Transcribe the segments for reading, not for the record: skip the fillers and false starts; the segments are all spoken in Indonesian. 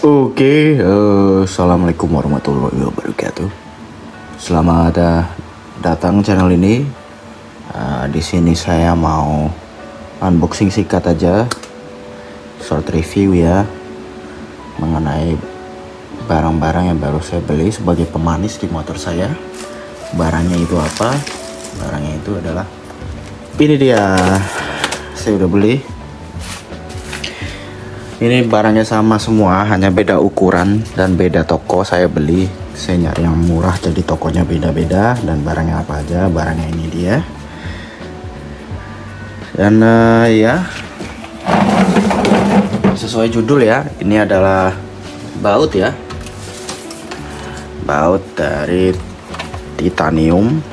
Oke, assalamualaikum warahmatullahi wabarakatuh. Selamat datang channel ini. Di sini saya mau unboxing singkat aja, short review ya, mengenai barang-barang yang baru saya beli sebagai pemanis di motor saya. Barangnya itu apa? Barangnya itu adalah ini dia. Saya udah beli. Ini barangnya sama semua, hanya beda ukuran dan beda toko. Saya beli, saya nyari yang murah, jadi tokonya beda-beda. Dan barangnya apa aja? Barangnya ini dia. Dan ya, sesuai judul ya, ini adalah baut ya, baut dari titanium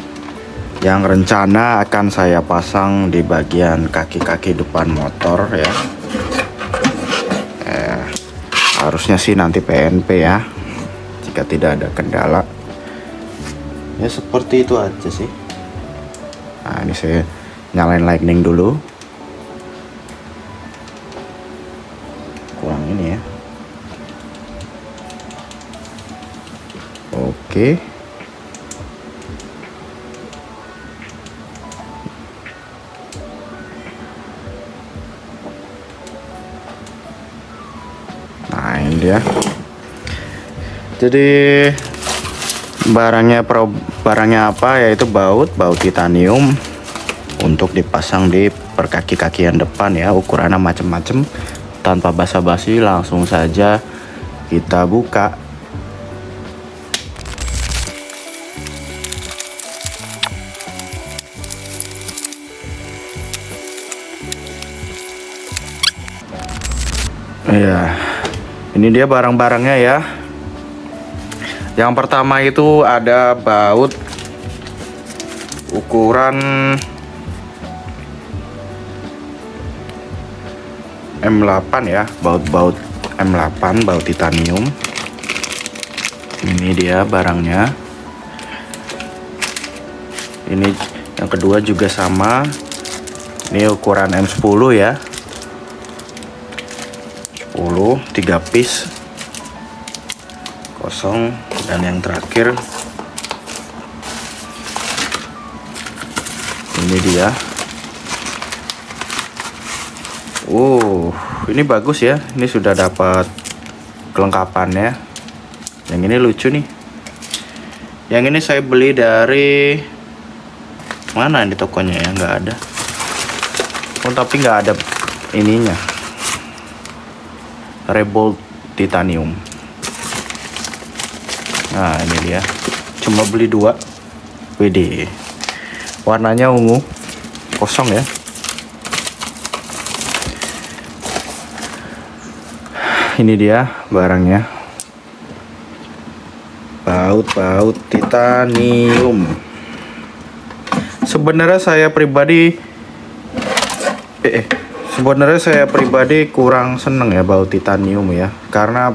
yang rencana akan saya pasang di bagian kaki-kaki depan motor ya. Harusnya sih nanti PNP ya, jika tidak ada kendala. Ya seperti itu aja sih. Nah, ini saya nyalain lightning dulu. Kurang ini ya. Oke. Nah ini dia. Jadi barangnya apa, yaitu baut titanium untuk dipasang di perkaki-kakian depan ya. Ukurannya macam-macam. Tanpa basa-basi langsung saja kita buka. Ya, ini dia barang-barangnya ya. Yang pertama itu ada baut ukuran M8 ya, baut M8, baut titanium. Ini dia barangnya. Ini yang kedua juga sama. Ini ukuran M10 ya. 3 piece kosong. Dan yang terakhir ini dia. Ini bagus ya, ini sudah dapat kelengkapannya. Yang ini lucu nih. Yang ini saya beli dari mana di tokonya ya, nggak ada. Tapi nggak ada ininya, Revolt titanium. Nah ini dia, cuma beli 2. WD, warnanya ungu, kosong ya. Ini dia barangnya, baut titanium. Sebenarnya saya pribadi kurang seneng ya baut titanium ya, karena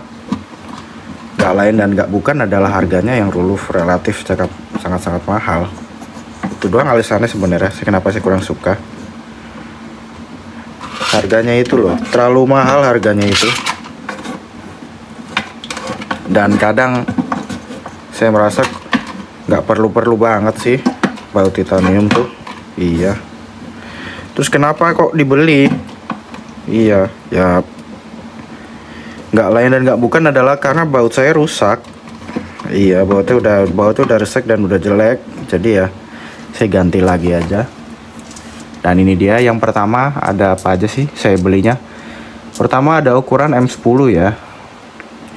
gak lain dan gak bukan adalah harganya yang relatif sangat-sangat mahal. Itu doang alasannya sebenarnya. Kenapa saya kurang suka harganya itu loh, terlalu mahal harganya itu. Dan kadang saya merasa nggak perlu banget sih baut titanium tuh. Iya. Terus kenapa kok dibeli? Iya, ya nggak lain dan nggak bukan adalah karena baut saya rusak. Iya, bautnya udah rusak dan udah jelek. Jadi ya saya ganti lagi aja. Dan ini dia yang pertama, ada apa aja sih saya belinya. Pertama ada ukuran M10 ya.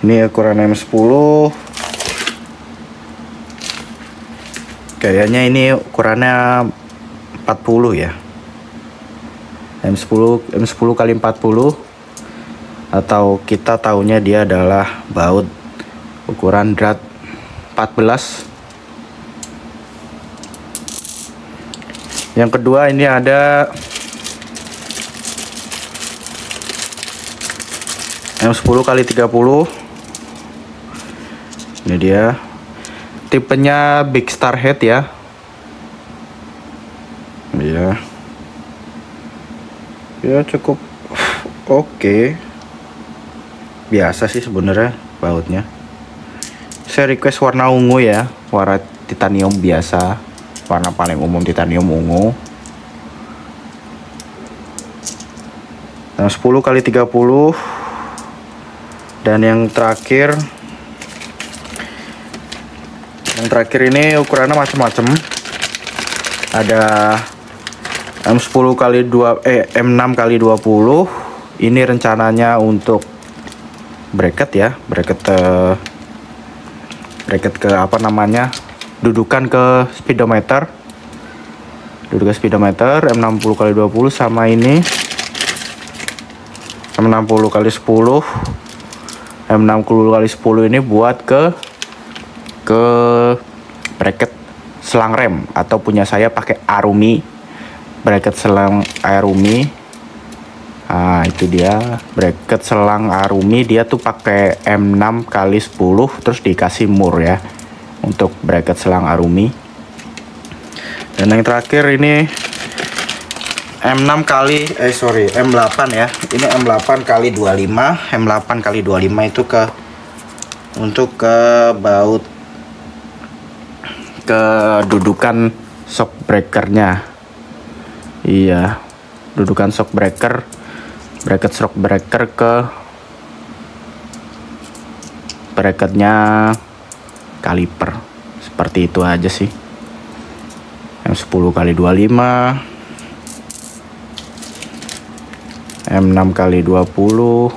Ini ukuran M10. Kayaknya ini ukurannya 40 ya. M10 kali 40, atau kita taunya dia adalah baut ukuran drat 14. Yang kedua ini ada M10 kali 30. Ini dia, tipenya Big Star Head ya. Iya. Ya cukup oke. biasa sih sebenarnya bautnya. Saya request warna ungu ya, warna titanium biasa, warna paling umum titanium ungu. Yang 10 kali 30. Dan yang terakhir ini ukurannya macam-macam. Ada M10 kali 2 M6 kali 20. Ini rencananya untuk bracket ya, bracket ke apa namanya, dudukan ke speedometer. Dudukan speedometer M60 kali 20 sama ini M60 kali 10. M60 kali 10 ini buat ke bracket selang rem, atau punya saya pakai Arumi, bracket selang Arumi. Nah, itu dia bracket selang Arumi, dia tuh pakai M6 kali 10 terus dikasih mur ya untuk bracket selang Arumi. Dan yang terakhir ini M6 kali M8 ya. Ini M8 kali 25. M8 kali 25 itu untuk ke baut ke dudukan shock breakernya. Iya, dudukan shock breaker, bracket shock breaker ke bracketnya kaliper. Seperti itu aja sih. M10 kali 25, M6 kali 20,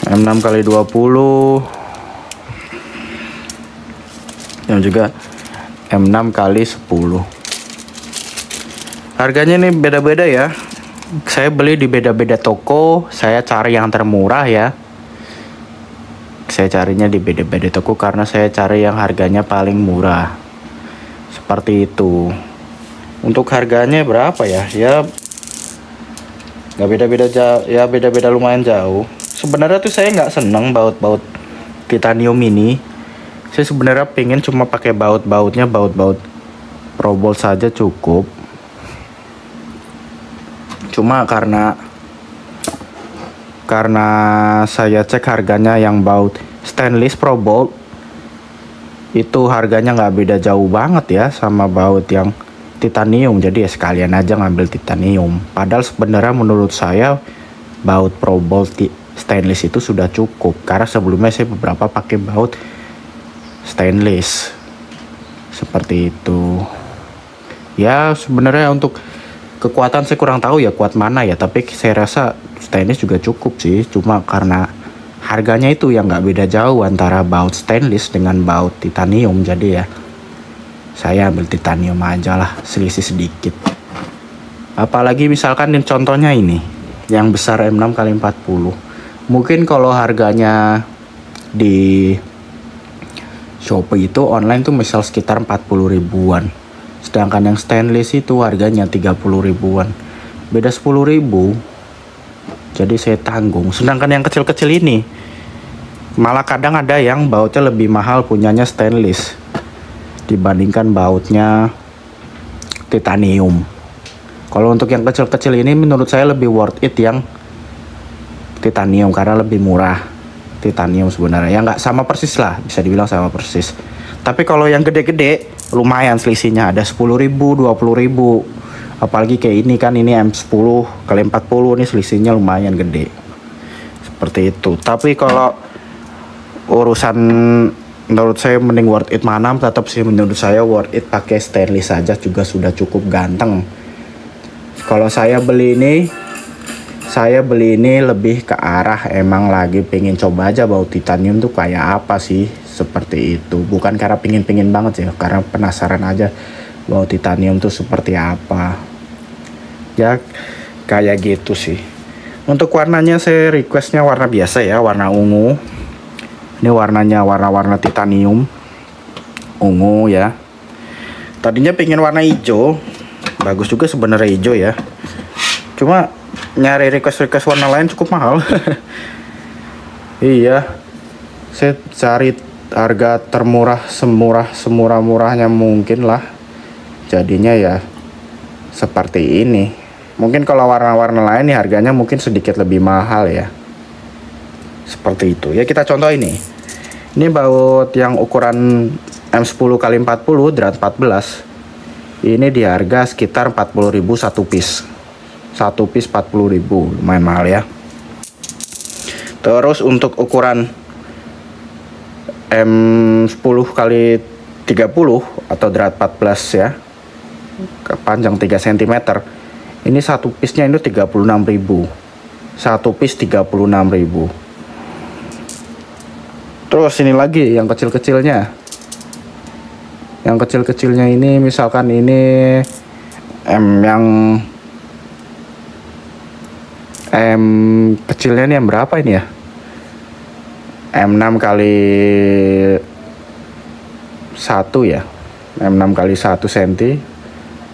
M6 kali 20, yang juga M6 kali 10. Harganya ini beda-beda ya. Saya beli di beda-beda toko, saya cari yang termurah ya. Saya carinya di beda-beda toko karena saya cari yang harganya paling murah. Seperti itu. Untuk harganya berapa ya? Ya nggak beda-beda jauh, ya beda-beda lumayan jauh. Sebenarnya tuh saya nggak seneng baut-baut titanium ini. Saya sebenarnya pengen cuma pakai baut-bautnya baut-baut Probold saja cukup. Cuma karena saya cek harganya yang baut stainless Probold itu harganya nggak beda jauh banget ya sama baut yang titanium, jadi ya sekalian aja ngambil titanium. Padahal sebenarnya menurut saya baut Probold stainless itu sudah cukup, karena sebelumnya saya beberapa pakai baut stainless seperti itu. Ya sebenarnya untuk kekuatan saya kurang tahu ya kuat mana ya, tapi saya rasa stainless juga cukup sih. Cuma karena harganya itu yang nggak beda jauh antara baut stainless dengan baut titanium, jadi ya saya ambil titanium aja lah, selisih sedikit. Apalagi misalkan contohnya ini yang besar M6 kali 40. Mungkin kalau harganya di Shopee itu online tuh misal sekitar 40 ribuan. Sedangkan yang stainless itu harganya 30 ribuan. Beda 10 ribu. Jadi saya tanggung. Sedangkan yang kecil-kecil ini malah kadang ada yang bautnya lebih mahal punyanya stainless dibandingkan bautnya titanium. Kalau untuk yang kecil-kecil ini menurut saya lebih worth it yang titanium karena lebih murah titanium sebenarnya. Ya nggak sama persis lah, bisa dibilang sama persis. Tapi kalau yang gede-gede lumayan selisihnya, ada 10 ribu, 20 ribu. Apalagi kayak ini kan, ini M10 kali 40 ini selisihnya lumayan gede. Seperti itu. Tapi kalau urusan menurut saya mending worth it mana, tetap sih menurut saya worth it pakai stainless saja juga sudah cukup ganteng. Kalau saya beli ini lebih ke arah emang lagi pengen coba aja baut titanium tuh kayak apa sih, seperti itu. Bukan karena pingin banget sih, karena penasaran aja baut titanium tuh seperti apa. Ya kayak gitu sih. Untuk warnanya saya requestnya warna biasa ya, warna ungu. Ini warnanya warna titanium ungu ya. Tadinya pengen warna hijau, bagus juga sebenarnya hijau ya. Cuma nyari request warna lain cukup mahal. Iya, saya cari harga termurah, semurah-murahnya mungkin lah. Jadinya ya seperti ini. Mungkin kalau warna-warna lain nih harganya mungkin sedikit lebih mahal ya. Seperti itu. Ya kita contoh ini. Ini baut yang ukuran M10x40 drat 14. Ini di harga sekitar 40.000 satu piece. Satu piece 40.000, lumayan mahal ya. Terus untuk ukuran M10x30 atau drat 14 ya, panjang 3 cm. Ini satu piece-nya itu 36.000. Satu piece 36.000. Terus ini lagi yang kecil-kecilnya. Yang kecil-kecilnya ini misalkan ini M kecilnya ini yang berapa ini ya? M6 kali 1 ya. M6 kali 1 cm.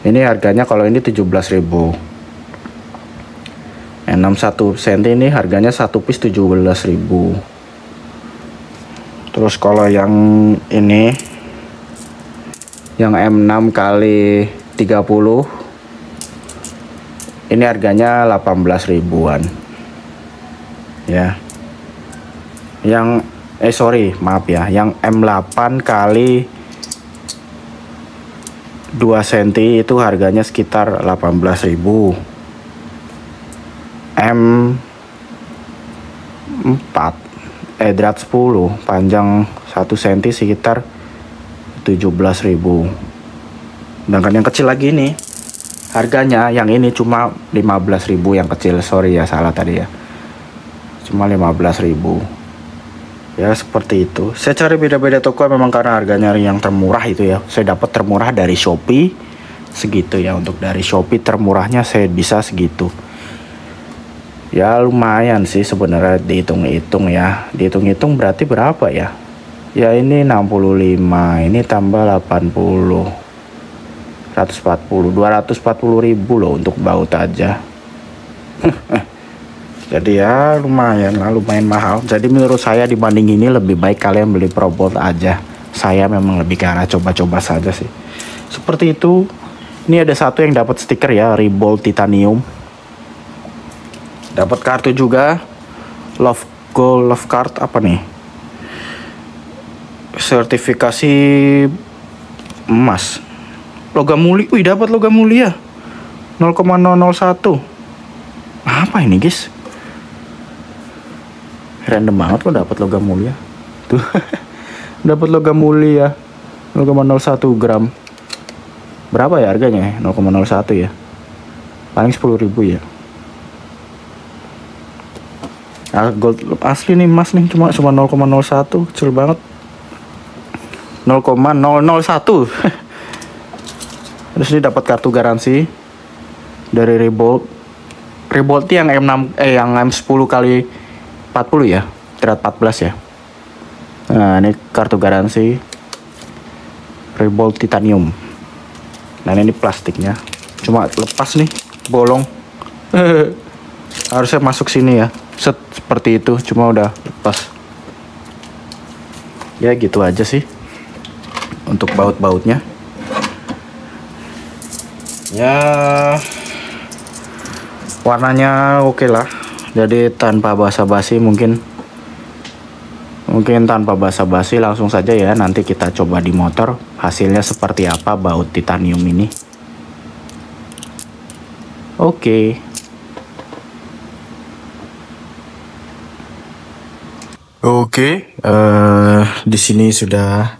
Ini harganya kalau ini 17.000. M6 1 cm ini harganya satu piece 17.000. Terus kalau yang ini yang M6 kali 30 ini harganya 18 ribuan ya. Yang maaf ya, yang M8 kali 2 cm itu harganya sekitar 18.000. M4 drat 10 panjang 1 cm sekitar 17.000. Sedangkan yang kecil lagi ini harganya yang ini cuma 15.000 yang kecil. Sorry ya, salah tadi ya. Cuma 15.000. Ya seperti itu. Saya cari beda-beda toko memang karena harganya yang termurah itu ya. Saya dapat termurah dari Shopee segitu ya. Untuk dari Shopee termurahnya saya bisa segitu. Ya lumayan sih sebenarnya dihitung-hitung ya. Dihitung-hitung berarti berapa ya? Ya ini 65, ini tambah 80. 140, 240.000 loh untuk baut aja. Jadi ya lumayan lah, lumayan mahal. Jadi menurut saya dibanding ini lebih baik kalian beli ProBolt aja. Saya memang lebih ke arah coba-coba saja sih. Seperti itu. Ini ada satu yang dapat stiker ya, Ribolt Titanium. Dapat kartu juga. Love Gold Love Card apa nih? Sertifikasi emas. Logam mulia. Wih, dapat logam mulia. 0,001. Apa ini, guys? Random banget kok dapat logam mulia. Tuh. Dapat logam mulia 0,01 gram. Berapa ya harganya? 0,01 ya. Paling 10.000 ya. Gold asli nih emas nih cuma 0,01, kecil banget. 0,001. Terus ini dapat kartu garansi dari Ribolt. Ribolt yang M6 yang M10 kali 40 ya, drat 14 ya. Nah, ini kartu garansi Ribolt Titanium. Nah, ini plastiknya. Cuma lepas nih, bolong. Harusnya masuk sini ya. Seperti itu, cuma udah lepas. Ya gitu aja sih untuk baut-bautnya. Ya warnanya oke lah. Jadi tanpa basa-basi mungkin tanpa basa-basi langsung saja ya, nanti kita coba di motor hasilnya seperti apa baut titanium ini. Oke. Di sini sudah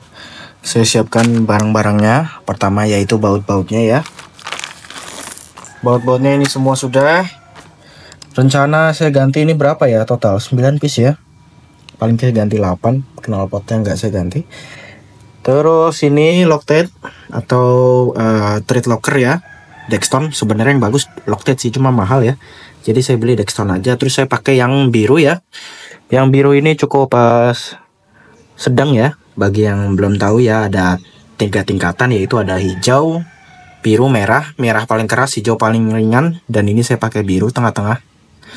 saya siapkan barang-barangnya. Pertama yaitu baut-bautnya ya. Baut-bautnya ini semua sudah. Rencana saya ganti ini berapa ya total? 9 piece ya. Paling kayak ganti 8. Knalpotnya nggak saya ganti. Terus ini Loctite atau thread locker ya. Dexton sebenarnya yang bagus Loctite sih, cuma mahal ya. Jadi saya beli Dexton aja. Terus saya pakai yang biru ya. Yang biru ini cukup sedang ya. Bagi yang belum tahu ya, ada 3 tingkatan, yaitu ada hijau, biru, merah. Merah paling keras, hijau paling ringan. Dan ini saya pakai biru tengah-tengah,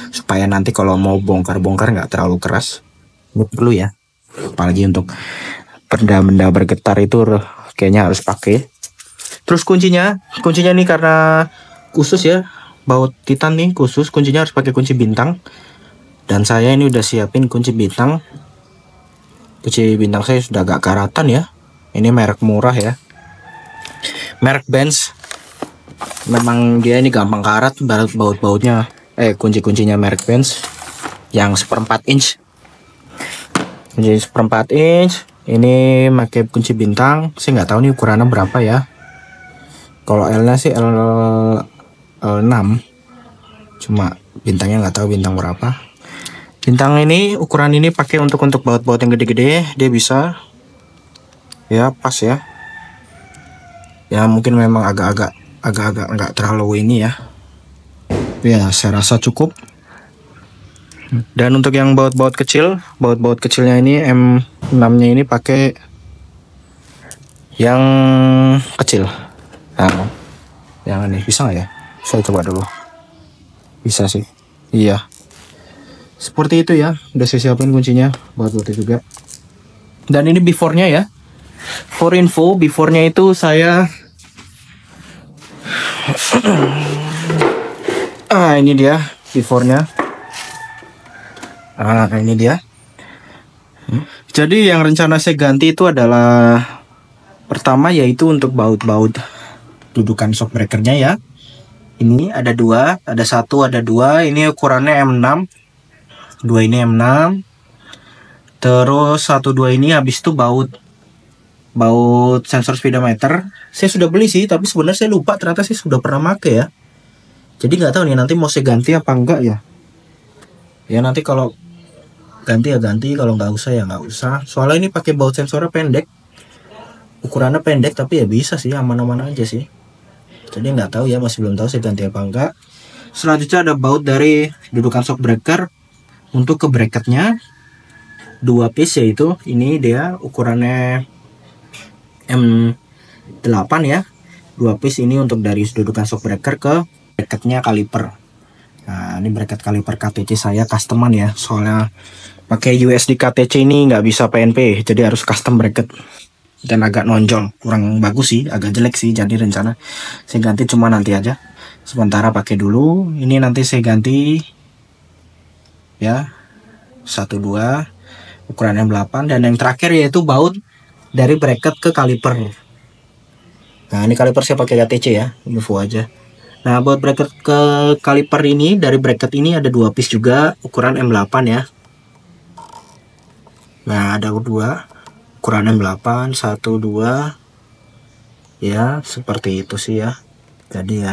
supaya nanti kalau mau bongkar-bongkar nggak terlalu keras. Ini perlu ya. Apalagi untuk benda-benda bergetar itu kayaknya harus pakai. Terus kuncinya ini karena khusus ya. baut Titan nih khusus kuncinya harus pakai kunci bintang, dan saya ini udah siapin kunci bintang. Kunci bintang saya sudah agak karatan ya, ini merek murah ya, merek Benz. Memang dia ini gampang karat baut-bautnya, kunci-kuncinya merek Benz yang 1/4 inch. Kunci 1/4 inch ini pakai kunci bintang. Saya nggak tahu nih ukurannya berapa ya. Kalau L nya sih L6, cuma bintangnya nggak tahu bintang berapa. Bintang ini, ukuran ini pakai untuk baut-baut yang gede-gede, dia bisa ya, pas ya. Ya mungkin memang agak-agak nggak terlalu ini ya. Ya saya rasa cukup. Dan untuk yang baut-baut kecilnya ini M6-nya ini pakai yang kecil. Nah, yang ini bisa nggak ya? Saya coba dulu. Bisa sih. Iya. Seperti itu ya. Udah saya siapin kuncinya buat juga. Dan ini before-nya ya. For info, before-nya itu saya ini dia before-nya. Ini dia. Jadi yang rencana saya ganti itu adalah pertama yaitu untuk baut-baut dudukan shock breaker-nya ya. Ini ada dua, ada satu, ada dua. Ini ukurannya M6. Dua ini M6. Terus 1, 2 ini habis itu baut sensor speedometer. Saya sudah beli sih, tapi sebenarnya saya lupa, ternyata saya sudah pernah pakai ya. Jadi nggak tahu nih nanti mau saya ganti apa enggak ya. Ya nanti kalau ganti ya ganti, kalau nggak usah ya nggak usah. Soalnya ini pakai baut sensornya pendek. Ukurannya pendek tapi ya bisa sih, aman-aman aja sih. Jadi nggak tahu ya, masih belum tahu saya ganti apa enggak. Selanjutnya ada baut dari dudukan shock breaker. Untuk ke bracketnya 2 piece, yaitu ini dia ukurannya M8 ya. 2 piece ini untuk dari dudukan shock breaker ke bracketnya kaliper. Nah ini bracket kaliper KTC saya customan ya, soalnya pakai USD KTC ini nggak bisa PNP, jadi harus custom bracket. Dan agak nonjol, kurang bagus sih, agak jelek sih. Jadi rencana saya ganti, cuma nanti aja. Sementara pakai dulu. Ini nanti saya ganti ya, 1, 2 ukuran M8. Dan yang terakhir yaitu baut dari bracket ke kaliper. Nah ini kaliper saya pakai KTC ya, info aja. Nah baut bracket ke kaliper ini, dari bracket ini ada 2 piece juga, ukuran M8 ya. Nah ada 2 ukuran M8, 1, 2 ya, seperti itu sih ya. Jadi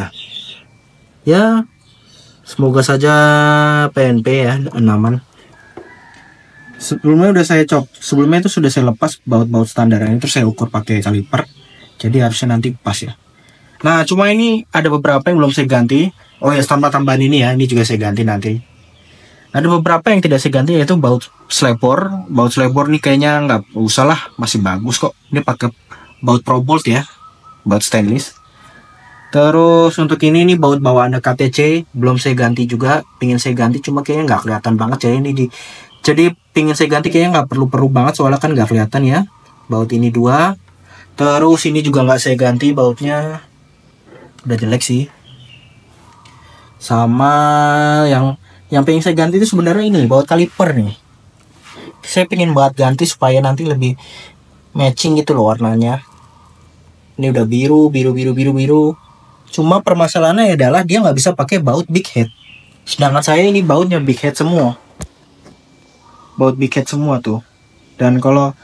ya semoga saja PNP ya, aman. Sebelumnya udah saya sebelumnya itu sudah saya lepas baut-baut standar ini, terus saya ukur pakai kaliper, jadi harusnya nanti pas ya. Nah cuma ini ada beberapa yang belum saya ganti. Oh ya, tambahan ini ya, ini juga saya ganti nanti. Ada beberapa yang tidak saya ganti, yaitu baut slebor. Baut slebor nih kayaknya nggak usah lah, masih bagus kok. Ini pakai baut Pro Bolt ya, baut stainless. Terus untuk ini nih baut bawaan KTC belum saya ganti juga, pingin saya ganti cuma kayaknya nggak kelihatan banget ya ini jadi pingin saya ganti, kayaknya nggak perlu banget soalnya kan nggak kelihatan ya. Baut ini 2. Terus ini juga nggak saya ganti, bautnya udah jelek sih. Sama yang pengen saya ganti itu sebenarnya ini baut kaliper nih. Saya pengen banget ganti supaya nanti lebih matching gitu loh warnanya. Ini udah biru. Cuma permasalahannya adalah dia nggak bisa pakai baut big head. Sedangkan saya ini bautnya big head semua. Baut big head semua tuh. Dan kalau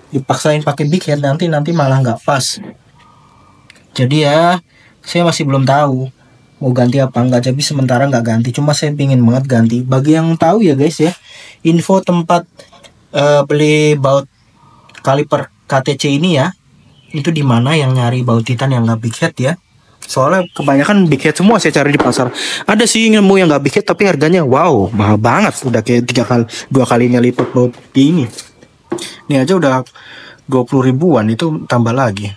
dipaksain pakai big head nanti malah nggak pas. Jadi ya saya masih belum tahu mau ganti apa enggak, tapi sementara nggak ganti. Cuma saya pingin banget ganti. Bagi yang tahu ya guys ya, info tempat beli baut kaliper KTC ini ya, itu di mana yang nyari baut Titan yang nggak big head ya. Soalnya kebanyakan big head semua saya cari di pasar. Ada sih nemu yang nggak big head tapi harganya wow mahal banget, udah kayak 2 kalinya lipat baut ini. Ini aja udah 20 ribuan, itu tambah lagi.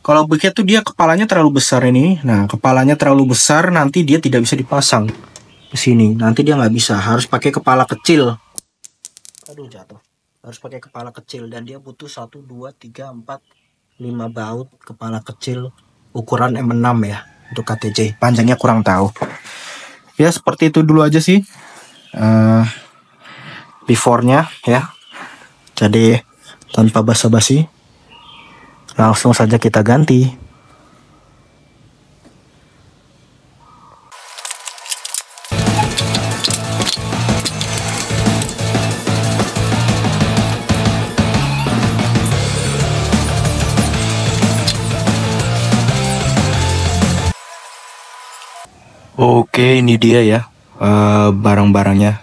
Kalau big head tuh dia kepalanya terlalu besar ini. Nah kepalanya terlalu besar, nanti dia tidak bisa dipasang ke sini. Nanti dia nggak bisa, harus pakai kepala kecil. Aduh jatuh. Harus pakai kepala kecil, dan dia butuh 1, 2, 3, 4, 5 baut kepala kecil ukuran M6 ya. untuk KTJ. Panjangnya kurang tahu. Ya seperti itu dulu aja sih before-nya ya. Jadi tanpa basa-basi langsung saja kita ganti. Oke, ini dia ya barang-barangnya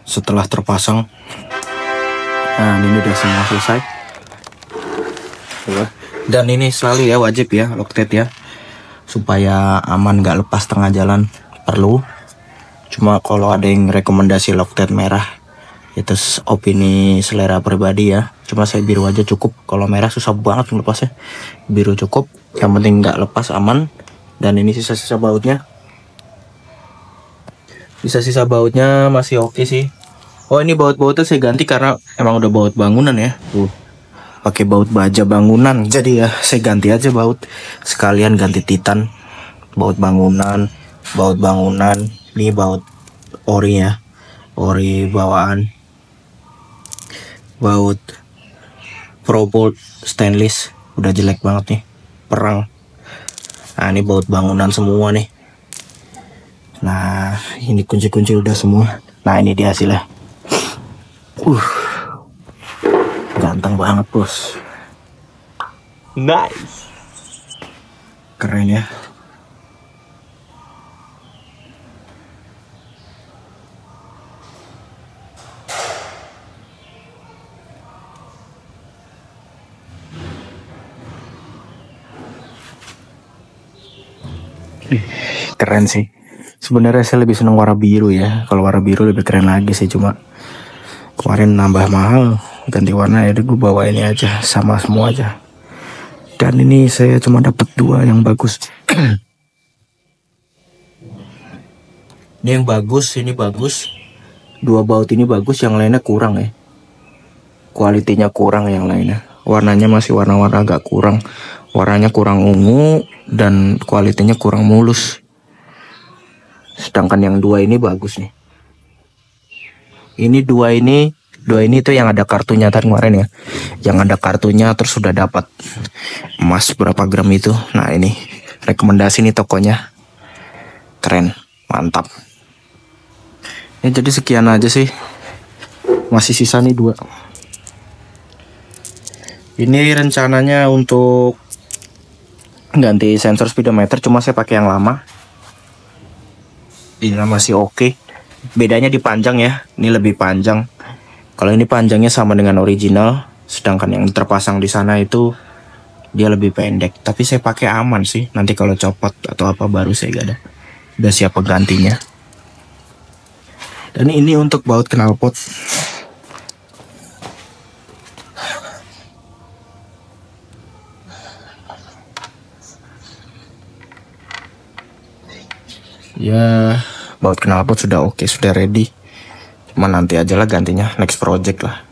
setelah terpasang. Nah, ini udah semua selesai. Dan ini selalu ya wajib ya Loctite ya, supaya aman nggak lepas tengah jalan, perlu. Cuma kalau ada yang rekomendasi Loctite merah, itu opini selera pribadi ya. Cuma saya biru aja cukup. Kalau merah susah banget melepasnya. Biru cukup, yang penting nggak lepas, aman. Dan ini sisa-sisa bautnya. Sisa-sisa bautnya masih oke sih. Oh, ini baut-bautnya saya ganti karena emang udah baut bangunan ya. Pakai baut baja bangunan. Jadi ya saya ganti aja baut. Sekalian ganti titan. Baut bangunan. Ini baut ori ya. Ori bawaan. Baut Probolt stainless. Udah jelek banget nih. Perang. Nah, ini baut bangunan semua nih. Nah, ini kunci-kunci udah semua. Nah, ini dia hasilnya. Ganteng banget, bos. Nice. Keren ya. Keren sih. Sebenarnya saya lebih seneng warna biru ya. Kalau warna biru lebih keren lagi sih, cuma kemarin nambah mahal ganti warna ya, gue bawa ini aja, sama semua aja. Dan ini saya cuma dapat 2 yang bagus. Ini yang bagus, ini bagus. 2 baut ini bagus, yang lainnya kurang ya. Kualitinya kurang yang lainnya. Warnanya masih warna-warna agak kurang. Warnanya kurang ungu dan kualitinya kurang mulus. Sedangkan yang 2 ini bagus nih. Ini 2 ini tuh yang ada kartunya tadi kemarin ya. Yang ada kartunya terus sudah dapat emas berapa gram itu. Nah, ini rekomendasi nih tokonya. Keren, mantap. Ya jadi sekian aja sih. Masih sisa nih 2. Ini rencananya untuk ganti sensor speedometer, cuma saya pakai yang lama. Ini masih oke. Bedanya di panjang ya. Ini lebih panjang. Kalau ini panjangnya sama dengan original, sedangkan yang terpasang di sana itu dia lebih pendek. Tapi saya pakai aman sih. Nanti kalau copot atau apa baru saya gak ada. Udah siap penggantinya. Dan ini untuk baut knalpot. Ya, baut knalpot sudah oke, sudah ready. Cuma nanti aja lah gantinya, next project lah.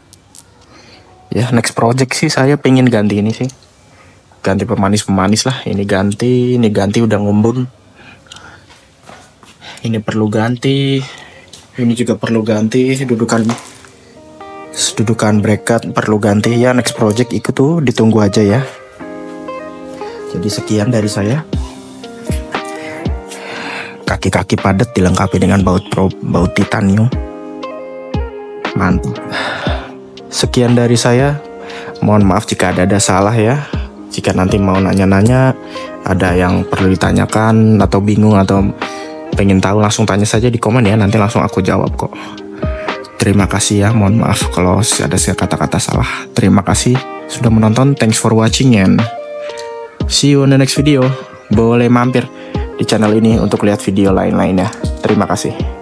Ya, next project sih saya pengen ganti ini sih. Ganti pemanis-pemanis lah. Ini ganti udah ngembun. Ini perlu ganti. Ini juga perlu ganti. Dudukan bracket perlu ganti ya. Next project ikut tuh, ditunggu aja ya. Jadi sekian dari saya. Kaki-kaki padat dilengkapi dengan baut titanium. Mantap. Sekian dari saya. Mohon maaf jika ada salah ya. Jika nanti mau nanya-nanya, ada yang perlu ditanyakan atau bingung atau pengen tahu, langsung tanya saja di komen ya. Nanti langsung aku jawab kok. Terima kasih ya. Mohon maaf kalau ada kata-kata salah. Terima kasih sudah menonton. Thanks for watching and see you on the next video. Boleh mampir di channel ini untuk lihat video lain-lainnya. Terima kasih.